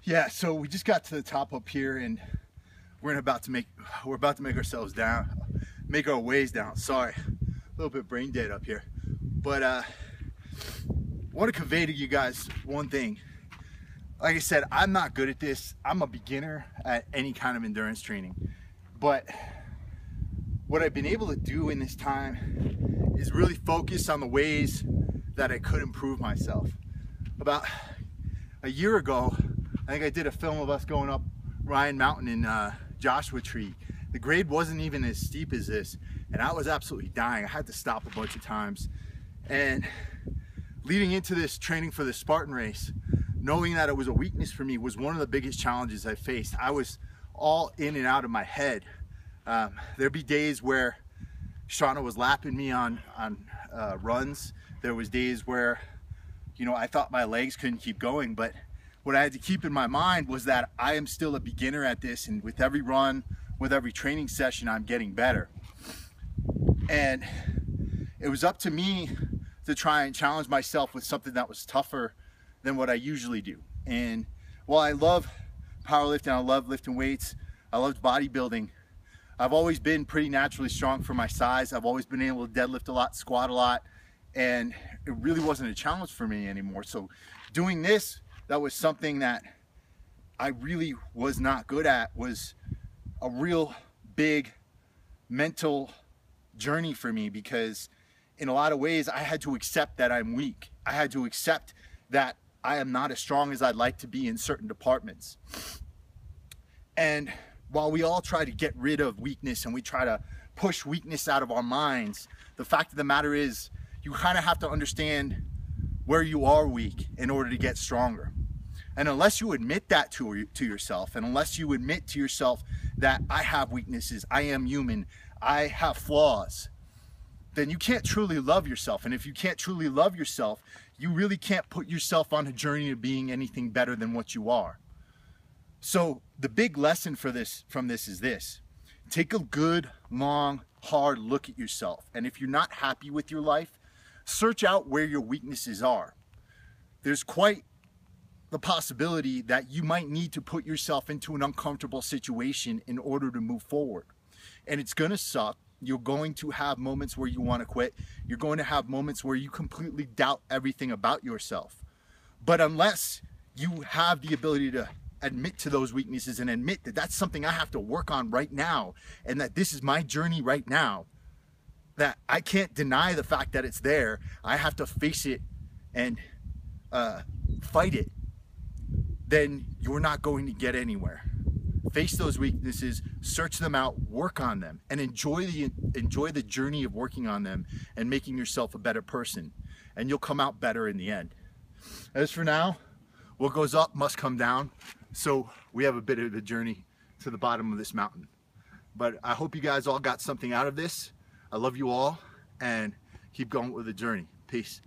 Yeah, so we just got to the top up here, and we're about to make ourselves down, make our ways down. Sorry, a little bit brain dead up here, but I want to convey to you guys one thing. Like I said, I'm not good at this. I'm a beginner at any kind of endurance training, but what I've been able to do in this time is really focus on the ways that I could improve myself. About a year ago, I think I did a film of us going up Ryan Mountain in Joshua Tree. The grade wasn't even as steep as this, and I was absolutely dying. I had to stop a bunch of times. And leading into this training for the Spartan race, knowing that it was a weakness for me was one of the biggest challenges I faced. I was all in and out of my head. There'd be days where Shauna was lapping me on runs. There was days where, you know, I thought my legs couldn't keep going, but what I had to keep in my mind was that I am still a beginner at this, and with every run, with every training session, I'm getting better. And it was up to me to try and challenge myself with something that was tougher than what I usually do. And while I love powerlifting, I love lifting weights, I loved bodybuilding, I've always been pretty naturally strong for my size. I've always been able to deadlift a lot, squat a lot, and it really wasn't a challenge for me anymore. So doing this, that was something that I really was not good at, was a real big mental journey for me, because in a lot of ways I had to accept that I'm weak. I had to accept that I am not as strong as I'd like to be in certain departments. And while we all try to get rid of weakness and we try to push weakness out of our minds, the fact of the matter is you kind of have to understand where you are weak in order to get stronger. And unless you admit that to yourself, and unless you admit to yourself that I have weaknesses, I am human, I have flaws, then you can't truly love yourself. And if you can't truly love yourself, you really can't put yourself on a journey to being anything better than what you are. So the big lesson from this is this: take a good, long, hard look at yourself. And if you're not happy with your life, search out where your weaknesses are. There's quite the possibility that you might need to put yourself into an uncomfortable situation in order to move forward. And it's gonna suck. You're going to have moments where you want to quit. You're going to have moments where you completely doubt everything about yourself. But unless you have the ability to admit to those weaknesses and admit that that's something I have to work on right now, and that this is my journey right now, that I can't deny the fact that it's there, I have to face it and fight it, then you're not going to get anywhere. Face those weaknesses, search them out, work on them, and enjoy the journey of working on them and making yourself a better person. And you'll come out better in the end. As for now, what goes up must come down. So we have a bit of a journey to the bottom of this mountain. But I hope you guys all got something out of this. I love you all, and keep going with the journey. Peace.